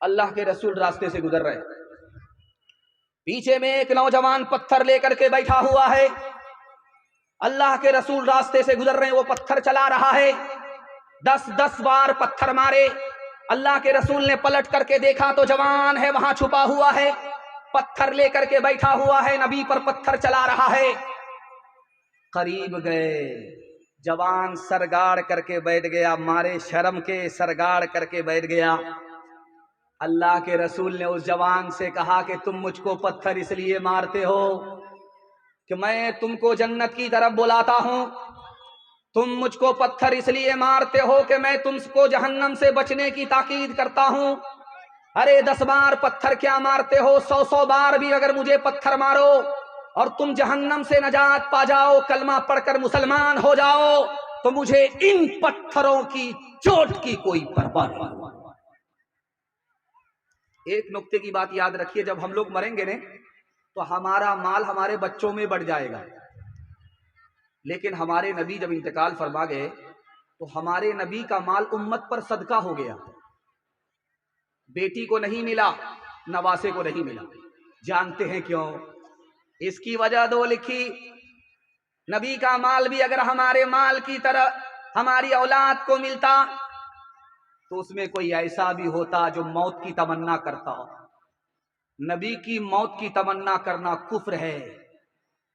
अल्लाह के रसूल रास्ते से गुजर रहे, पीछे में एक नौजवान पत्थर लेकर के बैठा हुआ है। अल्लाह के रसूल रास्ते से गुजर रहे हैं, वो पत्थर चला रहा है। 10-10 बार पत्थर मारे। अल्लाह के रसूल ने पलट करके देखा तो जवान है वहां छुपा हुआ है, पत्थर लेकर के बैठा हुआ है, नबी पर पत्थर चला रहा है। करीब गए, जवान सरगाड़ करके बैठ गया, मारे शर्म के सरगाड़ करके बैठ गया। अल्लाह के रसूल ने उस जवान से कहा कि तुम मुझको पत्थर इसलिए मारते हो कि मैं तुमको जन्नत की तरफ बुलाता हूं, तुम मुझको पत्थर इसलिए मारते हो कि मैं तुमको जहन्नम से बचने की ताकीद करता हूं। अरे 10 बार पत्थर क्या मारते हो, 100 बार भी अगर मुझे पत्थर मारो और तुम जहन्नम से नजात पा जाओ, कलमा पढ़कर मुसलमान हो जाओ, तो मुझे इन पत्थरों की चोट की कोई परवाह नहीं। एक नुक्ते की बात याद रखिए, जब हम लोग मरेंगे ने तो हमारा माल हमारे बच्चों में बढ़ जाएगा, लेकिन हमारे नबी जब इंतकाल फरमा गए तो हमारे नबी का माल उम्मत पर सदका हो गया। बेटी को नहीं मिला, नवासे को नहीं मिला। जानते हैं क्यों? इसकी वजह दो लिखी। नबी का माल भी अगर हमारे माल की तरह हमारी औलाद को मिलता तो उसमें कोई ऐसा भी होता जो मौत की तमन्ना करता हो। नबी की मौत की तमन्ना करना कुफ्र है,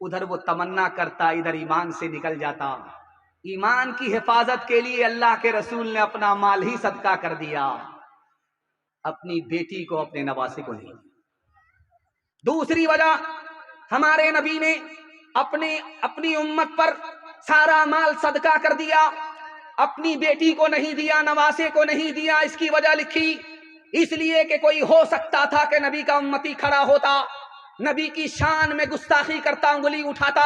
उधर वो तमन्ना करता, इधर ईमान से निकल जाता। ईमान की हिफाजत के लिए अल्लाह के रसूल ने अपना माल ही सदका कर दिया, अपनी बेटी को, अपने नवासे को नहीं। दूसरी वजह, हमारे नबी ने अपनी उम्मत पर सारा माल सदका कर दिया, अपनी बेटी को नहीं दिया, नवासे को नहीं दिया। इसकी वजह लिखी, इसलिए कि कोई हो सकता था कि नबी का उम्मती खड़ा होता, नबी की शान में गुस्ताखी करता, उंगली उठाता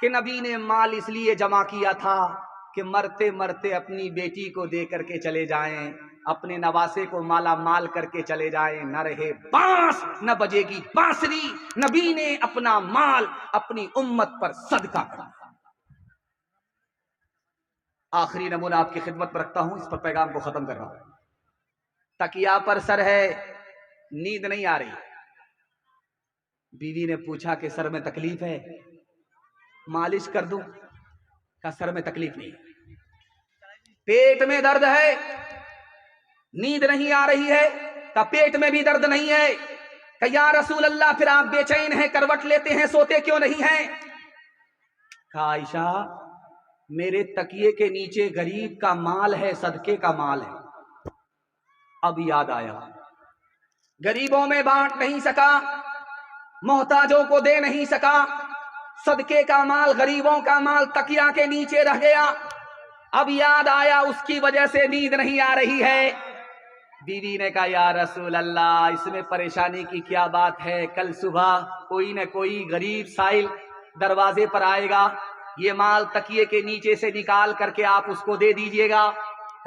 कि नबी ने माल इसलिए जमा किया था कि मरते मरते अपनी बेटी को दे करके चले जाएं, अपने नवासे को माला माल करके चले जाएं, न रहे बांस न बजेगी बांसुरी। नबी ने अपना माल अपनी उम्मत पर सदका करा। आखिरी नमूना आपकी खिदमत में रखता हूं, इस पर पैगाम को खत्म कर रहा हूं। तकिया पर सर है, नींद नहीं आ रही। बीवी ने पूछा कि सर में तकलीफ है, मालिश कर दूं? का सर में तकलीफ नहीं। पेट में दर्द है, नींद नहीं आ रही है, का पेट में भी दर्द नहीं है। का या रसूल अल्लाह, फिर आप बेचैन हैं, करवट लेते हैं, सोते क्यों नहीं हैं? का आयशा, मेरे तकिए के नीचे गरीब का माल है, सदके का माल है। अब याद आया, गरीबों में बांट नहीं सका, मोहताजों को दे नहीं सका, सदके का माल, गरीबों का माल तकिया के नीचे रह गया। अब याद आया, उसकी वजह से नींद नहीं आ रही है। बीवी ने कहा, या रसूल अल्लाह, इसमें परेशानी की क्या बात है? कल सुबह कोई न कोई गरीब साइल दरवाजे पर आएगा, ये माल तकिए के नीचे से निकाल करके आप उसको दे दीजिएगा।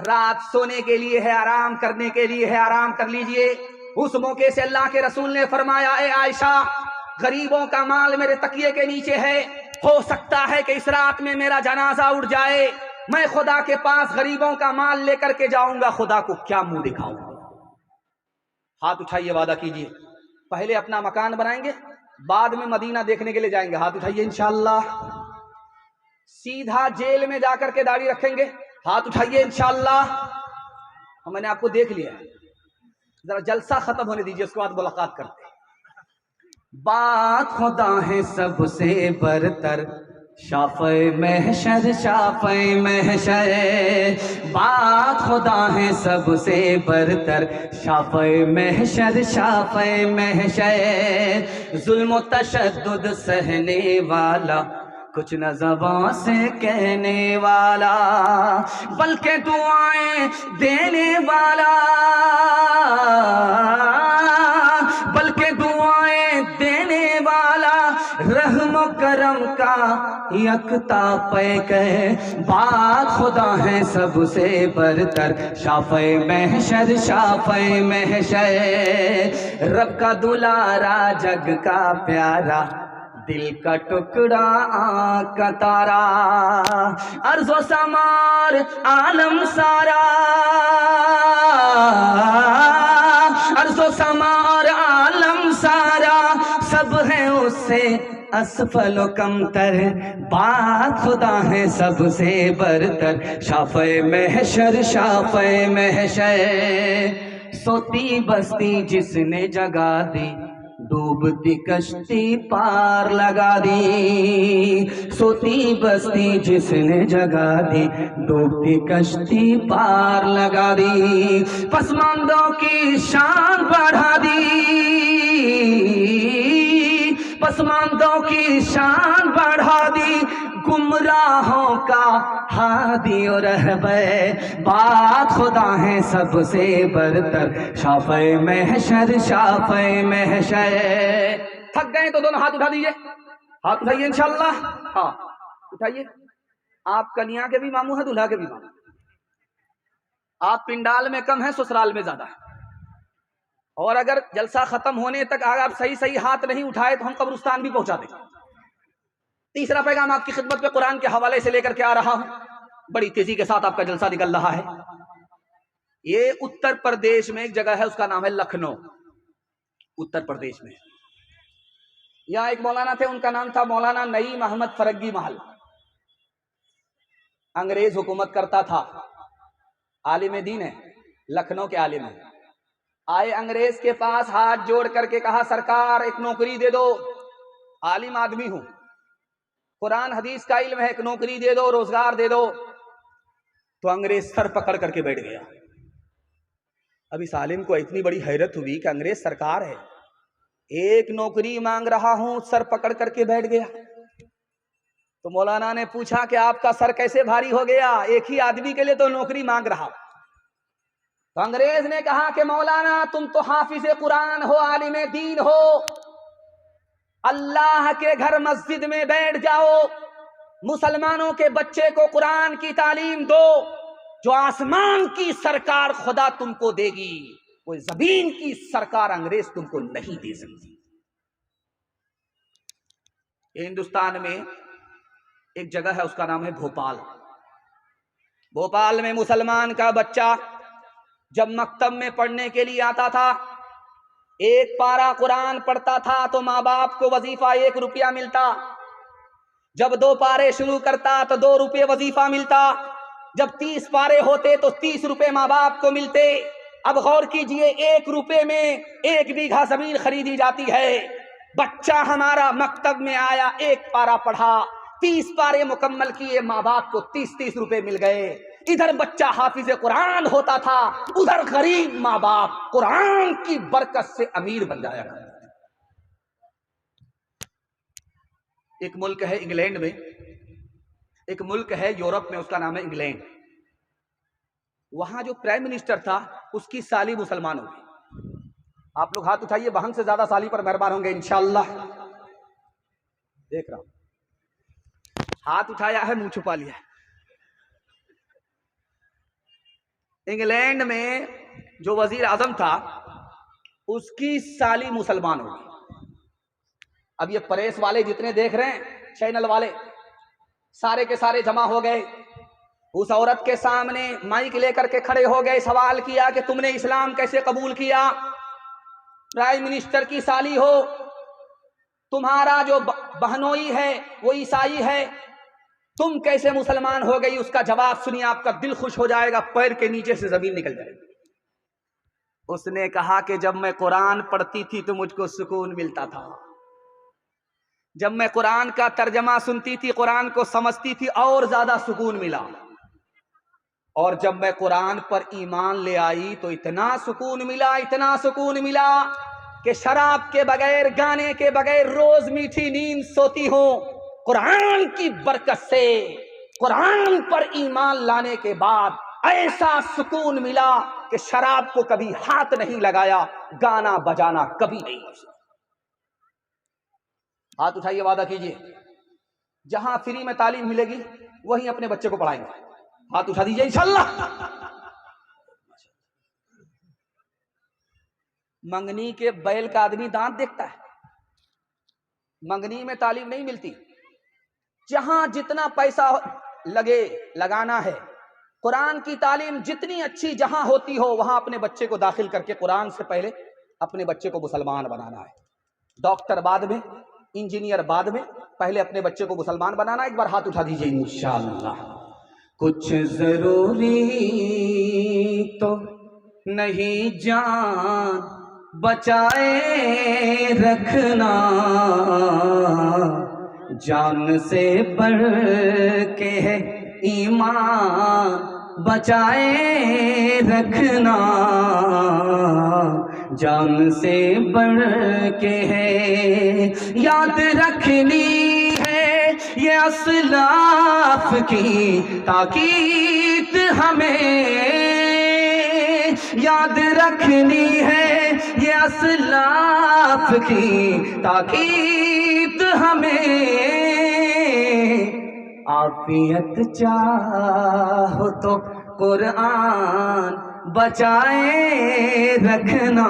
रात सोने के लिए है, आराम करने के लिए है, आराम कर लीजिए। उस मौके से अल्लाह के रसूल ने फरमाया, ए आयशा, गरीबों का माल मेरे तकिए के नीचे है, हो सकता है कि इस रात में मेरा जनाजा उठ जाए, मैं खुदा के पास गरीबों का माल लेकर के जाऊंगा, खुदा को क्या मुंह दिखाऊंगा? हाथ उठाइए, वादा कीजिए, पहले अपना मकान बनाएंगे, बाद में मदीना देखने के लिए जाएंगे। हाथ उठाइए इंशाअल्लाह। सीधा जेल में जाकर के दाढ़ी रखेंगे। हाथ उठाइए इंशाअल्लाह। मैंने आपको देख लिया, जरा जलसा खत्म होने दीजिए, उसके बाद मुलाकात करते हैं। बात खुदा है सबसे बरतर, शाफ़े महशर, शाफ़े महशर। बात खुदा है सबसे बरतर, शाफ़े महशर, शाफ़े महशर। जुल्म तशद्दुद सहने वाला, कुछ न ज़बान से कहने वाला, बल्कि दुआएं देने वाला, बल्कि दुआएं देने वाला, रहम करम का यकता पैक है। बात खुदा है सबसे बरतर, शाफ़े महशर, शाफ़े महशर। रब का दुलारा, जग का प्यारा, दिल का टुकड़ा, आँख का तारा, अर्ज़ो समार आलम सारा, अर्ज़ो समा और आलम सारा सब है उससे असफल कमतर, बात खुदा है सबसे बरतर। शाफ़े महशर शाफ़े महशर, सोती बस्ती जिसने जगा दी, डूबती कश्ती पार लगा दी। सोती बस्ती जिसने जगा दी, डूबती कश्ती पार लगा दी। पसमानदों की शान बढ़ा दी, पसमानदों की शान बढ़ा दी। गुमराहों का हादी और रहबर, बात खुदा है सबसे बरतर। शाफ़े महशर शाफ़े महशर। थक गए तो दोनों हाथ उठा दीजिए, हाथ उठाइए इंशाअल्लाह। हाँ उठाइए। आप कन्या के भी मामू हैं, दूल्हा के भी मामू। आप पिंडाल में कम हैं, ससुराल में ज्यादा है। और अगर जलसा खत्म होने तक अगर आप सही सही हाथ नहीं उठाए तो हम कब्रिस्तान भी पहुंचा देंगे। तीसरा पैगाम आपकी खिदमत में कुरान के हवाले से लेकर के आ रहा हूं। बड़ी तेजी के साथ आपका जलसा निकल रहा है। ये उत्तर प्रदेश में एक जगह है, उसका नाम है लखनऊ, उत्तर प्रदेश में। यहाँ एक मौलाना थे, उनका नाम था मौलाना नईम अहमद फरग्गी महल। अंग्रेज हुकूमत करता था, आलिम दीन है, लखनऊ के आलिम है। आए अंग्रेज के पास, हाथ जोड़ करके कहा सरकार एक नौकरी दे दो, आलिम आदमी हूं, कुरान हदीस का इल्म है, एक नौकरी दे दो, रोजगार दे दो। तो अंग्रेज सर पकड़ करके बैठ गया। अब इस आलिम को इतनी बड़ी हैरत हुई कि अंग्रेज सरकार है, एक नौकरी मांग रहा हूं, सर पकड़ करके बैठ गया। तो मौलाना ने पूछा कि आपका सर कैसे भारी हो गया, एक ही आदमी के लिए तो नौकरी मांग रहा। तो अंग्रेज ने कहा कि मौलाना तुम तो हाफिज कुरान हो, आलिम दीन हो, अल्लाह के घर मस्जिद में बैठ जाओ, मुसलमानों के बच्चे को कुरान की तालीम दो। जो आसमान की सरकार खुदा तुमको देगी, वो जमीन की सरकार अंग्रेज तुमको नहीं दे सकती। हिंदुस्तान में एक जगह है, उसका नाम है भोपाल। भोपाल में मुसलमान का बच्चा जब मकतब में पढ़ने के लिए आता था, एक पारा कुरान पढ़ता था तो माँ बाप को वजीफा 1 रुपया मिलता। जब 2 पारे शुरू करता तो 2 रुपये वजीफा मिलता। जब 30 पारे होते तो 30 रुपये माँ बाप को मिलते। अब गौर कीजिए, 1 रुपये में 1 बीघा जमीन खरीदी जाती है। बच्चा हमारा मकतब में आया, 1 पारा पढ़ा, 30 पारे मुकम्मल किए, माँ बाप को 30-30 रुपये मिल गए। इधर बच्चा हाफिज कुरान होता था, उधर गरीब माँ बाप कुरान की बरकत से अमीर बन जाया करते। एक मुल्क है इंग्लैंड में, एक मुल्क है यूरोप में, उसका नाम है इंग्लैंड। वहां जो प्राइम मिनिस्टर था, उसकी साली मुसलमान हो गई। आप लोग हाथ उठाइए, बहन से ज्यादा साली पर मेहरबान होंगे इंशाअल्लाह। देख रहा हूं, हाथ उठाया है, मुंह छुपा लिया है। इंग्लैंड में जो वजीर आजम था, उसकी साली मुसलमान हो गई। अब ये प्रेस वाले जितने देख रहे हैं, चैनल वाले, सारे के सारे जमा हो गए। उस औरत के सामने माइक लेकर के खड़े हो गए, सवाल किया कि तुमने इस्लाम कैसे कबूल किया? प्राइम मिनिस्टर की साली हो, तुम्हारा जो बहनोई है वो ईसाई है, तुम कैसे मुसलमान हो गई? उसका जवाब सुनिए, आपका दिल खुश हो जाएगा, पैर के नीचे से जमीन निकल जाएगी। उसने कहा कि जब मैं कुरान पढ़ती थी तो मुझको सुकून मिलता था, जब मैं कुरान का तर्जमा सुनती थी, कुरान को समझती थी, और ज्यादा सुकून मिला। और जब मैं कुरान पर ईमान ले आई तो इतना सुकून मिला, इतना सुकून मिला कि शराब के बगैर, गाने के बगैर रोज मीठी नींद सोती हूं। कुरान की बरकत से, कुरान पर ईमान लाने के बाद ऐसा सुकून मिला कि शराब को कभी हाथ नहीं लगाया, गाना बजाना कभी नहीं। हाथ उठाइए, वादा कीजिए, जहां फ्री में तालीम मिलेगी वहीं अपने बच्चे को पढ़ाएंगे। हाथ उठा दीजिए इंशाअल्लाह। मंगनी के बैल का आदमी दांत देखता है, मंगनी में तालीम नहीं मिलती। जहां जितना पैसा लगे लगाना है, कुरान की तालीम जितनी अच्छी जहां होती हो, वहां अपने बच्चे को दाखिल करके कुरान से पहले अपने बच्चे को मुसलमान बनाना है। डॉक्टर बाद में, इंजीनियर बाद में, पहले अपने बच्चे को मुसलमान बनाना। एक बार हाथ उठा दीजिए इंशाअल्लाह। कुछ जरूरी तो नहीं जान बचाए रखना, जान से बढ़ के है ईमान बचाए रखना, जान से बढ़ के है। याद रखनी है ये असलाफ की ताकीद हमें, याद रखनी है ये असलाफ की ताकीद हमें। आफियत चाहो तो कुरान बचाए रखना,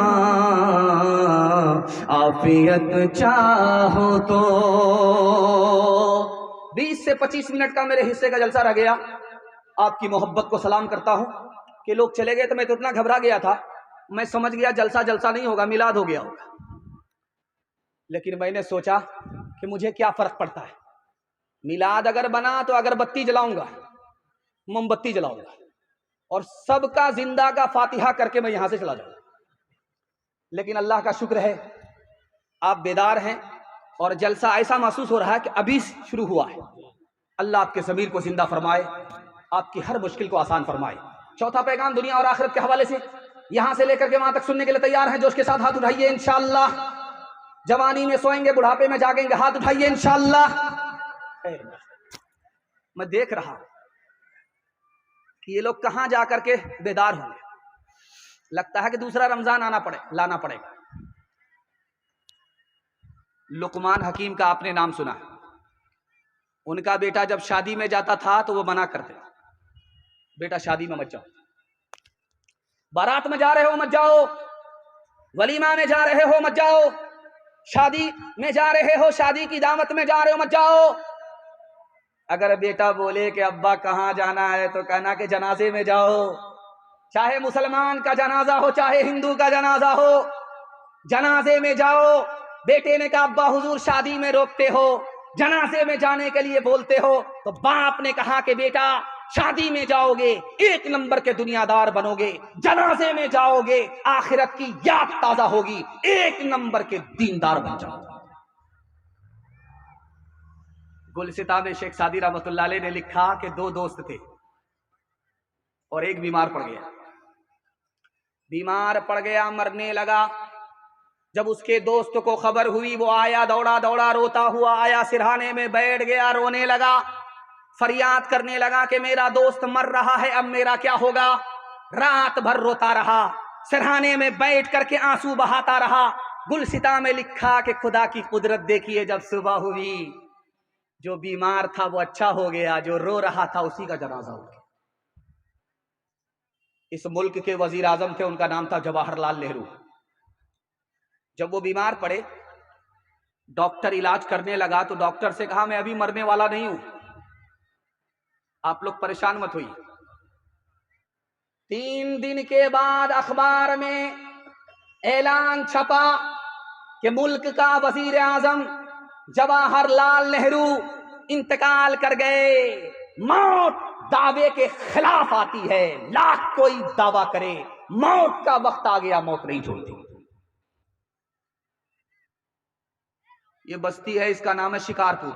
आफियत चाहो तो। 20 से 25 मिनट का मेरे हिस्से का जलसा रह गया। आपकी मोहब्बत को सलाम करता हूं कि लोग चले गए तो मैं तो इतना घबरा गया था, मैं समझ गया जलसा जलसा नहीं होगा, मिलाद हो गया होगा। लेकिन मैंने सोचा कि मुझे क्या फर्क पड़ता है, मिलाद अगर बना तो अगरबत्ती जलाऊंगा, मोमबत्ती जलाऊंगा और सबका जिंदा का फातिहा करके मैं यहां से चला जाऊंगा। लेकिन अल्लाह का शुक्र है आप बेदार हैं और जलसा ऐसा महसूस हो रहा है कि अभी शुरू हुआ है। अल्लाह आपके ज़मीर को जिंदा फरमाए, आपकी हर मुश्किल को आसान फरमाए। चौथा पैगाम दुनिया और आखिरत के हवाले से यहां से लेकर के वहां तक सुनने के लिए तैयार हैं? जोश के साथ हाथ उठाइए इंशाअल्लाह। जवानी में सोएंगे, बुढ़ापे में जागेंगे, हाथ उठाइए इंशाअल्लाह। मैं देख रहा कि ये लोग कहां जाकर के बेदार होंगे। लगता है कि दूसरा रमजान लाना पड़ेगा। लुकमान हकीम का आपने नाम सुना। उनका बेटा जब शादी में जाता था तो वो मना करते, बेटा शादी में मत जाओ, बारात में जा रहे हो मत जाओ, वलीमा में जा रहे हो मत जाओ, शादी में जा रहे हो, शादी की दावत में जा रहे हो मत जाओ। अगर बेटा बोले कि अब्बा कहाँ जाना है तो कहना कि जनाजे में जाओ, चाहे मुसलमान का जनाजा हो चाहे हिंदू का जनाजा हो, जनाजे में जाओ। बेटे ने कहा अब्बा हुजूर शादी में रोकते हो, जनाजे में जाने के लिए बोलते हो, तो बाप ने कहा कि बेटा शादी में जाओगे 1 नंबर के दुनियादार बनोगे, जनाजे में जाओगे आखिरत की याद ताजा होगी, 1 नंबर के दीनदार बन जाओगे। गुलसिता में शेख सादी रहमतुल्लाह अलैह ने लिखा कि 2 दोस्त थे और एक बीमार पड़ गया। बीमार पड़ गया, मरने लगा। जब उसके दोस्त को खबर हुई वो आया, दौड़ा दौड़ा रोता हुआ आया, सिरहाने में बैठ गया, रोने लगा, फरियाद करने लगा कि मेरा दोस्त मर रहा है, अब मेरा क्या होगा। रात भर रोता रहा, सिरहाने में बैठ करके आंसू बहाता रहा। गुलसिता में लिखा कि खुदा की कुदरत देखिए, जब सुबह हुई जो बीमार था वो अच्छा हो गया, जो रो रहा था उसी का जनाजा हो गया। इस मुल्क के वजीर आजम थे, उनका नाम था जवाहरलाल नेहरू। जब वो बीमार पड़े, डॉक्टर इलाज करने लगा तो डॉक्टर से कहा मैं अभी मरने वाला नहीं हूं, आप लोग परेशान मत होइए। 3 दिन के बाद अखबार में ऐलान छपा कि मुल्क का वजीर आजम जवाहरलाल नेहरू इंतकाल कर गए। मौत दावे के खिलाफ आती है, लाख कोई दावा करे, मौत का वक्त आ गया, मौत नहीं छोड़ती। ये बस्ती है, इसका नाम है शिकारपुर।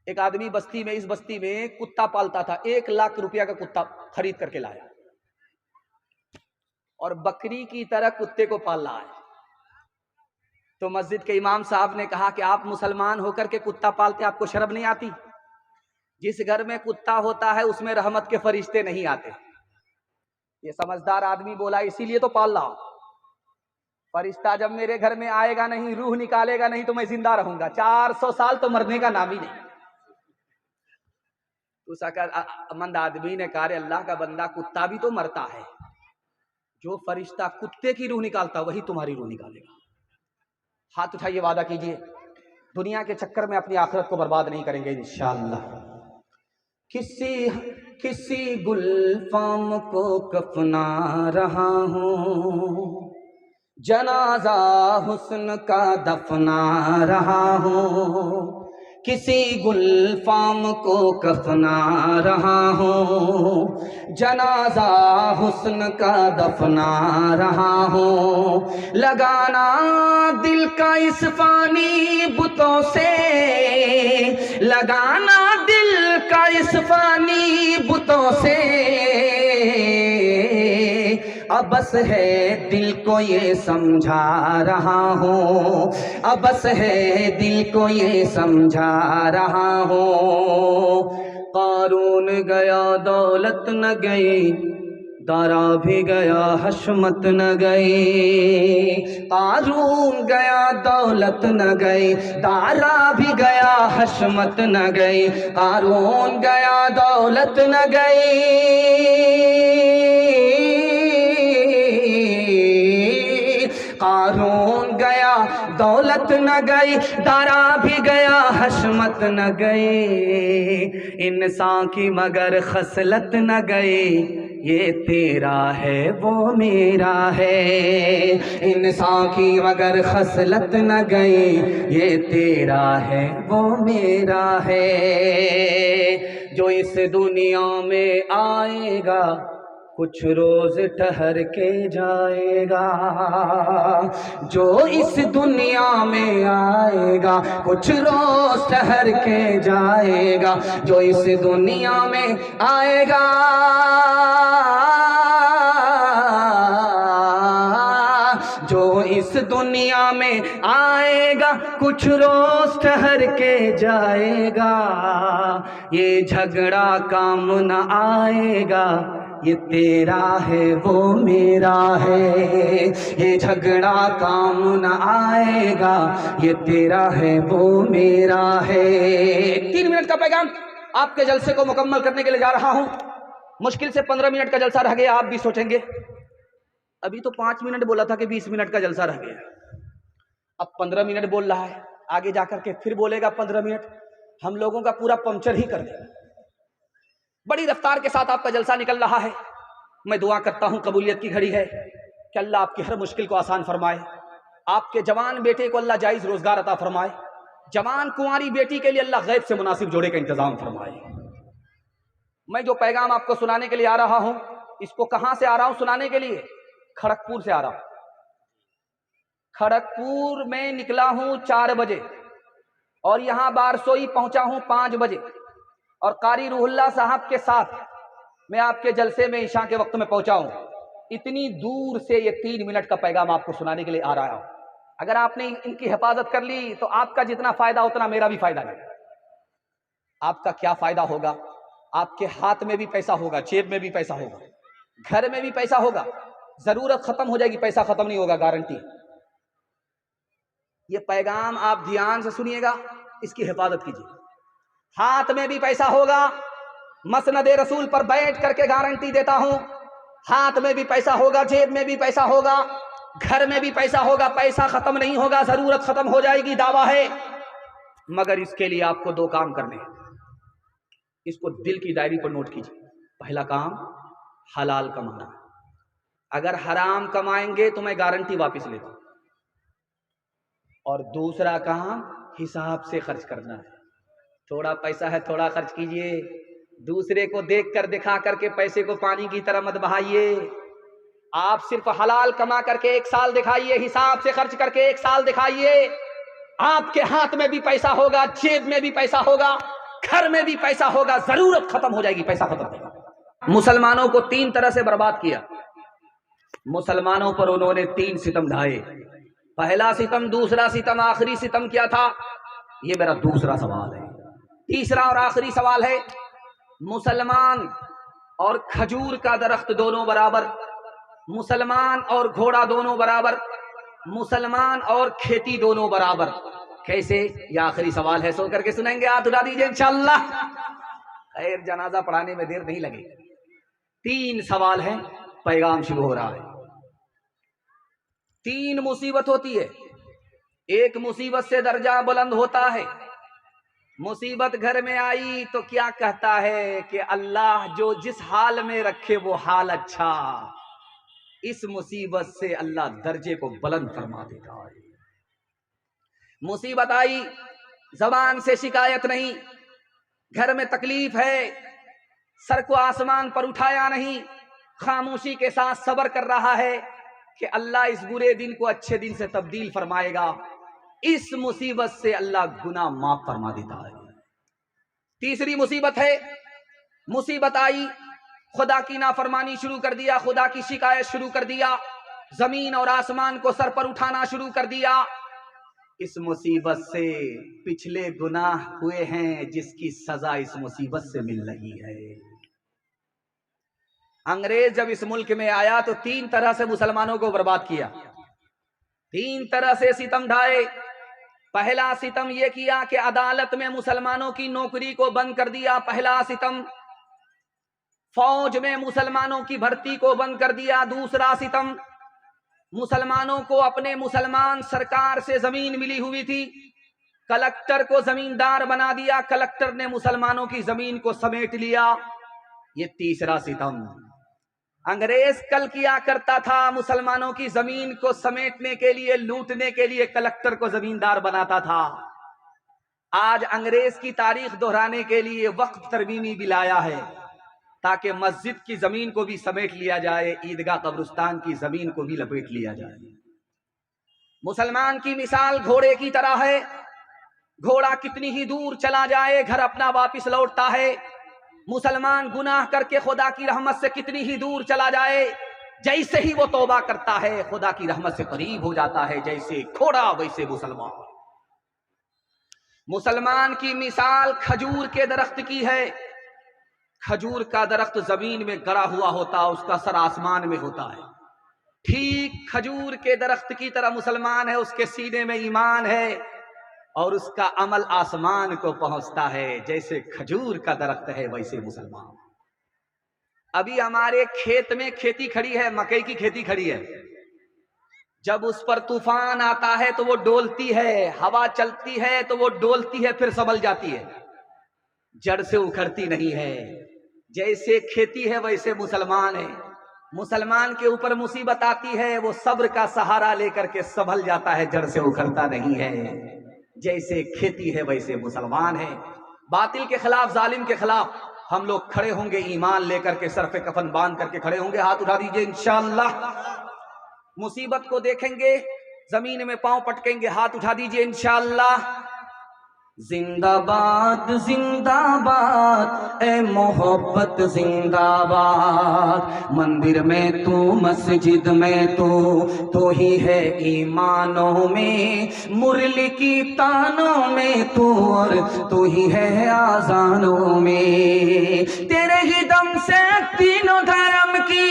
एक आदमी बस्ती में, इस बस्ती में कुत्ता पालता था, 1 लाख रुपया का कुत्ता खरीद करके लाया और बकरी की तरह कुत्ते को पाल रहा है। तो मस्जिद के इमाम साहब ने कहा कि आप मुसलमान होकर के कुत्ता पालते, आपको शर्म नहीं आती? जिस घर में कुत्ता होता है उसमें रहमत के फरिश्ते नहीं आते। ये समझदार आदमी बोला इसीलिए तो पाल रहा हूं, फरिश्ता जब मेरे घर में आएगा नहीं, रूह निकालेगा नहीं तो मैं जिंदा रहूंगा। 400 साल तो मरने का नाम ही नहीं। उस अक्लमंद आदमी ने कहा अल्लाह का बंदा, कुत्ता भी तो मरता है, जो फरिश्ता कुत्ते की रूह निकालता वही तुम्हारी रूह निकालेगा। हाथ उठाइए, वादा कीजिए दुनिया के चक्कर में अपनी आखिरत को बर्बाद नहीं करेंगे इंशाअल्लाह। किसी गुलफाम को कफना रहा हूं, जनाजा हुस्न का दफना रहा हूँ, किसी गुलफाम को कफना रहा हूँ। जनाजा हुस्न का दफना रहा हूँ, लगाना दिल का इस फानी बुतों से, लगाना दिल का इस फानी बुतों से। अब बस है दिल को ये समझा रहा हूँ, अब बस है दिल को ये समझा रहा हूँ। कारून गया दौलत न गई, दारा भी गया हशमत न गई। कारून गया दौलत न गई, दारा भी गया हशमत न गई। कारून गया दौलत न गई, कारून गया दौलत न गई, दारा भी गया हशमत न गई। इंसान की मगर खसलत न गई, ये तेरा है वो मेरा है। इंसान की मगर खसलत न गई, ये तेरा है वो मेरा है। जो इस दुनिया में आएगा कुछ रोज ठहर के जाएगा। जो इस दुनिया में आएगा कुछ रोज ठहर के जाएगा। जो इस दुनिया में आएगा जो इस दुनिया में आएगा कुछ रोज ठहर के जाएगा। ये झगड़ा काम न आएगा, ये तेरा है वो मेरा है। ये झगड़ा काम न आएगा, ये तेरा है वो मेरा है। 3 मिनट का पैगाम आपके जलसे को मुकम्मल करने के लिए जा रहा हूं। मुश्किल से 15 मिनट का जलसा रह गया। आप भी सोचेंगे अभी तो 5 मिनट बोला था कि 20 मिनट का जलसा रह गया, अब 15 मिनट बोल रहा है, आगे जाकर के फिर बोलेगा 15 मिनट। हम लोगों का पूरा पंक्चर ही कर देगा। बड़ी रफ्तार के साथ आपका जलसा निकल रहा है। मैं दुआ करता हूं, कबूलियत की घड़ी है कि अल्लाह आपकी हर मुश्किल को आसान फरमाए। आपके जवान बेटे को अल्लाह जायज रोजगार अता फरमाए। जवान कुंवारी बेटी के लिए अल्लाह गैब से मुनासिब जोड़े का इंतजाम फरमाए। मैं जो पैगाम आपको सुनाने के लिए आ रहा हूं, इसको कहां से आ रहा हूं सुनाने के लिए? खड़गपुर से आ रहा हूं। खड़गपुर में निकला हूं 4 बजे और यहां बारसोई पहुंचा हूं 5 बजे और कारी रूहुल्लाह साहब के साथ मैं आपके जलसे में ईशा के वक्त में पहुंचा हूं। इतनी दूर से ये 3 मिनट का पैगाम आपको सुनाने के लिए आ रहा हूं। अगर आपने इनकी हिफाजत कर ली तो आपका जितना फायदा उतना मेरा भी फायदा नहीं। आपका क्या फायदा होगा? आपके हाथ में भी पैसा होगा, जेब में भी पैसा होगा, घर में भी पैसा होगा। जरूरत खत्म हो जाएगी, पैसा खत्म नहीं होगा, गारंटी। ये पैगाम आप ध्यान से सुनिएगा, इसकी हिफाजत कीजिए। हाथ में भी पैसा होगा, मसनदे रसूल पर बैठ करके गारंटी देता हूं। हाथ में भी पैसा होगा, जेब में भी पैसा होगा, घर में भी पैसा होगा। पैसा खत्म नहीं होगा, जरूरत खत्म हो जाएगी, दावा है। मगर इसके लिए आपको 2 काम करने हैं। इसको दिल की डायरी पर नोट कीजिए। पहला काम हलाल कमाना। अगर हराम कमाएंगे तो मैं गारंटी वापस लेता हूं। और दूसरा काम हिसाब से खर्च करना है। थोड़ा पैसा है, थोड़ा खर्च कीजिए। दूसरे को देख कर दिखा करके पैसे को पानी की तरह मत बहाइए। आप सिर्फ हलाल कमा करके 1 साल दिखाइए, हिसाब से खर्च करके 1 साल दिखाइए। आपके हाथ में भी पैसा होगा, जेब में भी पैसा होगा, घर में भी पैसा होगा। जरूरत खत्म हो जाएगी, पैसा खत्म होगा। मुसलमानों को 3 तरह से बर्बाद किया। मुसलमानों पर उन्होंने 3 सितम ढाए। पहला सितम, दूसरा सितम, आखिरी सितम क्या था? ये मेरा दूसरा सवाल है। तीसरा और आखिरी सवाल है, मुसलमान और खजूर का दरख्त दोनों बराबर, मुसलमान और घोड़ा दोनों बराबर, मुसलमान और खेती दोनों बराबर। कैसे? ये आखिरी सवाल है, सो करके सुनेंगे। हाथ उठा दीजिए इंशाअल्लाह। खैर, जनाजा पढ़ाने में देर नहीं लगेगी। 3 सवाल हैं, पैगाम शुरू हो रहा है। 3 मुसीबत होती है। एक मुसीबत से दर्जा बुलंद होता है। मुसीबत घर में आई तो क्या कहता है कि अल्लाह जो जिस हाल में रखे वो हाल अच्छा। इस मुसीबत से अल्लाह दर्जे को बुलंद फरमा देता है। मुसीबत आई, जबान से शिकायत नहीं, घर में तकलीफ है, सर को आसमान पर उठाया नहीं, खामोशी के साथ सब्र कर रहा है कि अल्लाह इस बुरे दिन को अच्छे दिन से तब्दील फरमाएगा। इस मुसीबत से अल्लाह गुनाह माफ फरमा देता है। तीसरी मुसीबत है, मुसीबत आई, खुदा की नाफरमानी शुरू कर दिया, खुदा की शिकायत शुरू कर दिया, जमीन और आसमान को सर पर उठाना शुरू कर दिया। इस मुसीबत से पिछले गुनाह हुए हैं जिसकी सजा इस मुसीबत से मिल रही है। अंग्रेज जब इस मुल्क में आया तो 3 तरह से मुसलमानों को बर्बाद किया, 3 तरह से सितम ढाए। पहला सितम यह किया कि अदालत में मुसलमानों की नौकरी को बंद कर दिया, पहला सितम। फौज में मुसलमानों की भर्ती को बंद कर दिया, दूसरा सितम। मुसलमानों को अपने मुसलमान सरकार से जमीन मिली हुई थी, कलेक्टर को जमींदार बना दिया, कलेक्टर ने मुसलमानों की जमीन को समेट लिया, ये तीसरा सितम। अंग्रेज कल किया करता था, मुसलमानों की जमीन को समेटने के लिए, लूटने के लिए कलेक्टर को जमींदार बनाता था। आज अंग्रेज की तारीख दोहराने के लिए वक्फ तरमीमी भी लाया है ताकि मस्जिद की जमीन को भी समेट लिया जाए, ईदगाह कब्रिस्तान की जमीन को भी लपेट लिया जाए। मुसलमान की मिसाल घोड़े की तरह है, घोड़ा कितनी ही दूर चला जाए घर अपना वापस लौटता है। मुसलमान गुनाह करके खुदा की रहमत से कितनी ही दूर चला जाए, जैसे ही वो तौबा करता है खुदा की रहमत से करीब हो जाता है। जैसे घोड़ा वैसे मुसलमान। मुसलमान की मिसाल खजूर के दरख्त की है। खजूर का दरख्त जमीन में गड़ा हुआ होता, उसका सर आसमान में होता है। ठीक खजूर के दरख्त की तरह मुसलमान है, उसके सीने में ईमान है और उसका अमल आसमान को पहुंचता है। जैसे खजूर का दरख्त है वैसे मुसलमान। अभी हमारे खेत में खेती खड़ी है, मकई की खेती खड़ी है। जब उस पर तूफान आता है तो वो डोलती है, हवा चलती है तो वो डोलती है, फिर संभल जाती है, जड़ से उखड़ती नहीं है। जैसे खेती है वैसे मुसलमान है। मुसलमान के ऊपर मुसीबत आती है, वो सब्र का सहारा लेकर के संभल जाता है, जड़ से उखड़ता नहीं है। जैसे खेती है वैसे मुसलमान है। बातिल के खिलाफ, जालिम के खिलाफ हम लोग खड़े होंगे, ईमान लेकर के, सर पे कफन बांध करके खड़े होंगे। हाथ उठा दीजिए इंशाअल्लाह। मुसीबत को देखेंगे, जमीन में पांव पटकेंगे, हाथ उठा दीजिए इंशाअल्लाह। जिंदाबाद जिंदाबाद ए मोहब्बत जिंदाबाद। मंदिर में तू, मस्जिद में तो ही है ईमानों में, मुरली की तानों में तू और तू ही है आजानों में। तेरे ही दम से तीनों धर्म की,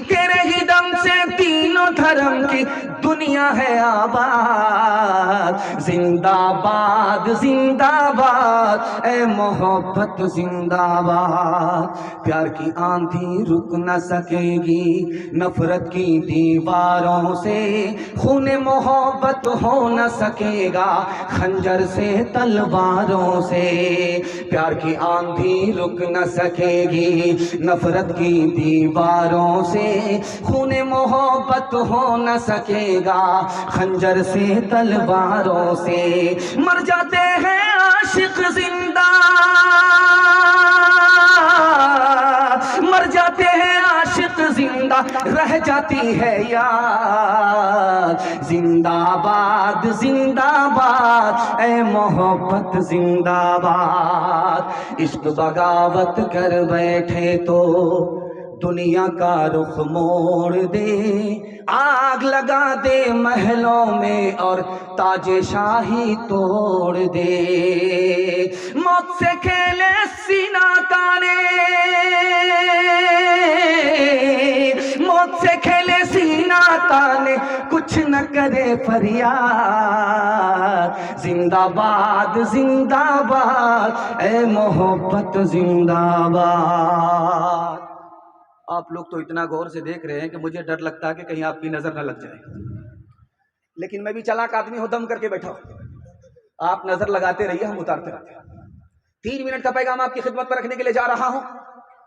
तेरे ही दम से तीनों धर्म की दुनिया है आबाद। जिंदाबाद जिंदाबाद ए मोहब्बत जिंदाबाद। प्यार की आंधी रुक न सकेगी नफरत की दीवारों से, खून मोहब्बत हो न सकेगा खंजर से तलवारों से। प्यार की आंधी रुक न सकेगी नफरत की दीवारों से, खून मोहब्बत हो न सकेगा खंजर से तलवारों से। मर जाते हैं आशिक जिंदा, मर जाते हैं आशिक जिंदा, रह जाती है याद। जिंदाबाद जिंदाबाद ए मोहब्बत जिंदाबाद। इश्क बगावत कर बैठे तो दुनिया का रुख मोड़ दे, आग लगा दे महलों में और ताजे शाही तोड़ दे। मौत से खेले सीना ताने, मौत से खेले सीना ताने, कुछ न करे फरियाद। जिंदाबाद जिंदाबाद ए मोहब्बत जिंदाबाद। आप लोग तो इतना गौर से देख रहे हैं कि मुझे डर लगता है कि कहीं आपकी नजर न लग जाए, लेकिन मैं भी चालाक आदमी हूं, दम करके बैठा हूं। आप नजर लगाते रहिए, हम उतारते रहते हैं। 3 मिनट का पैगाम आपकी खिदमत में रखने के लिए जा रहा हूं।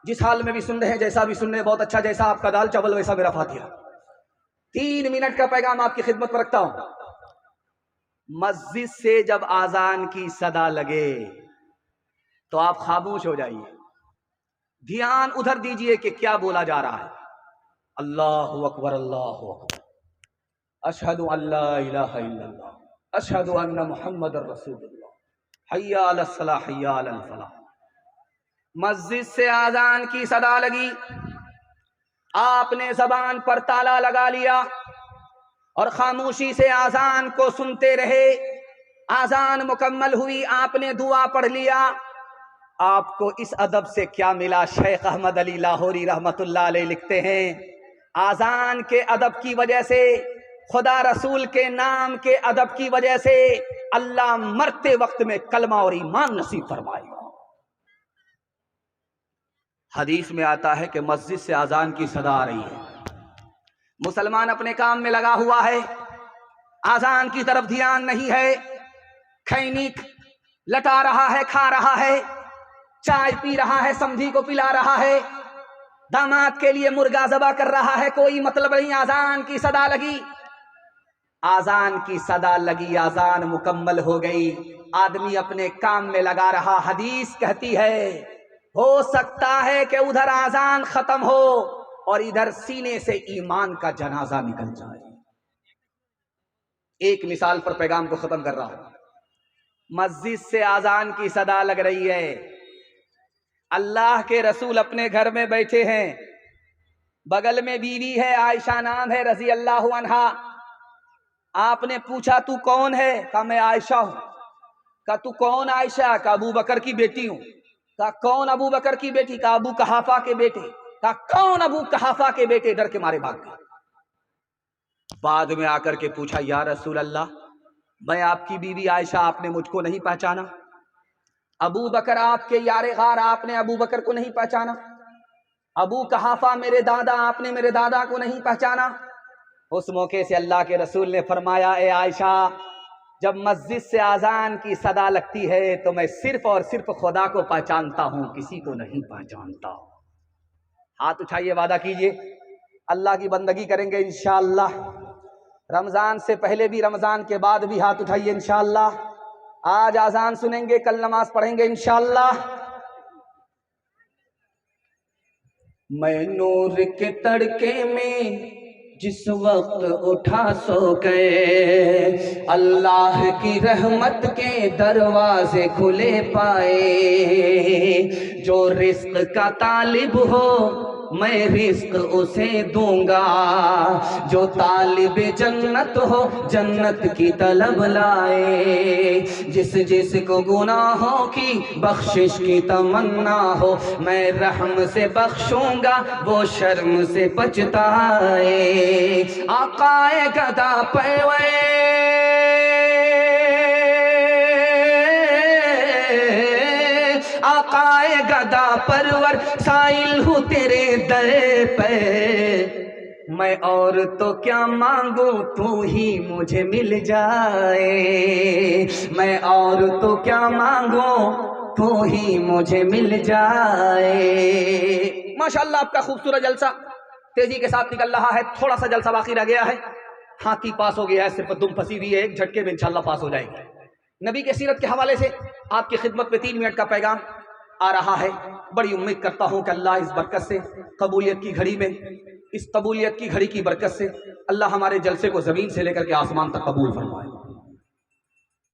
जिस हाल में भी सुन रहे हैं, जैसा भी सुन रहे हैं, बहुत अच्छा, जैसा आपका दाल चावल वैसा मेरा फातिहा। 3 मिनट का पैगाम आपकी खिदमत में रखता हूं। मस्जिद से जब आजान की सदा लगे तो आप खामोश हो जाइए, ध्यान उधर दीजिए कि क्या बोला जा रहा है। अल्लाहु अकबर, अल्लाहु अकबर, अशहदु अल्ला इलाहा इल्लल्लाह, अशहदु अन्ना मुहम्मदुर रसूलुल्लाह, हय्या अलस सलाह, हय्या अलल फलाह। मस्जिद से आजान की सदा लगी, आपने जबान पर ताला लगा लिया और खामोशी से आजान को सुनते रहे। आजान मुकम्मल हुई, आपने दुआ पढ़ लिया। आपको इस अदब से क्या मिला? शेख अहमद अली लाहौरी रहमतुल्लाह अलैह लिखते हैं, आजान के अदब की वजह से, खुदा रसूल के नाम के अदब की वजह से अल्लाह मरते वक्त में कलमा और ईमान नसीब फरमाएगा। हदीस में आता है कि मस्जिद से आजान की सदा आ रही है, मुसलमान अपने काम में लगा हुआ है, आजान की तरफ ध्यान नहीं है, खैनी लटा रहा है, खा रहा है, चाय पी रहा है, समधी को पिला रहा है, दामाद के लिए मुर्गा ज़बा कर रहा है, कोई मतलब नहीं। आजान की सदा लगी, आजान की सदा लगी, आजान मुकम्मल हो गई, आदमी अपने काम में लगा रहा। हदीस कहती है हो सकता है कि उधर आजान खत्म हो और इधर सीने से ईमान का जनाजा निकल जाए। एक मिसाल पर पैगाम को खत्म कर रहा हूं। मस्जिद से आजान की सदा लग रही है, अल्लाह के रसूल अपने घर में बैठे हैं, बगल में बीवी है, आयशा नाम है रजी अल्लाह अन्हा। आपने पूछा तू कौन है? कहा मैं आयशा हूं। कहा तू कौन आयशा? कहा अबू बकर की बेटी हूं। कहा कौन अबू बकर की बेटी? कहा अबू कहाफा के बेटे। कहा कौन अबू कहाफा के बेटे? डर के मारे भाग गए। बाद में आकर के पूछा या रसूल अल्लाह, मैं आपकी बीवी आयशा, आपने मुझको नहीं पहचाना? अबू बकर आपके यारे गार, आपने अबू बकर को नहीं पहचाना? अबू कहाफा मेरे दादा, आपने मेरे दादा को नहीं पहचाना? उस मौके से अल्लाह के रसूल ने फरमाया, ए आयशा, जब मस्जिद से आजान की सदा लगती है तो मैं सिर्फ और सिर्फ खुदा को पहचानता हूं, किसी को नहीं पहचानता। हाथ उठाइए, वादा कीजिए अल्लाह की बंदगी करेंगे इंशाअल्लाह। रमजान से पहले भी, रमजान के बाद भी हाथ उठाइए इंशाअल्लाह। आज आजान सुनेंगे, कल नमाज पढ़ेंगे इंशाअल्लाह। मैं नूर के तड़के में जिस वक्त उठा सो गए, अल्लाह की रहमत के दरवाजे खुले पाए। जो रिस्क का तालिब हो मैं रिस्क उसे दूंगा, जो तालिब जन्नत हो जन्नत की तलब लाए। जिस जिस को गुनाहों की बख्शिश की तमन्ना हो, मैं रहम से बख्शूंगा, वो शर्म से बचताए। आकाए गदा पैवे आकाए गदा परवर, साइल हूँ तेरे दर पे। मैं और तो क्या मांगू, तू ही मुझे मिल जाए। मैं और तो क्या मांगू, तू ही मुझे मिल जाए। माशाअल्लाह, आपका खूबसूरत जलसा तेजी के साथ निकल रहा है। थोड़ा सा जलसा बाकी रह गया है, हाथी पास हो गया है, सिर्फ दुम फंसी हुई है, एक झटके में इंशाअल्लाह पास हो जाएगी। नबी के सीरत के हवाले से आपकी खिदमत में 3 मिनट का पैगाम आ रहा है। बड़ी उम्मीद करता हूं कि अल्लाह इस बरकत से, कबूलियत की घड़ी में, इस कबूलियत की घड़ी की बरकत से अल्लाह हमारे जलसे को ज़मीन से लेकर के आसमान तक कबूल फरमाए।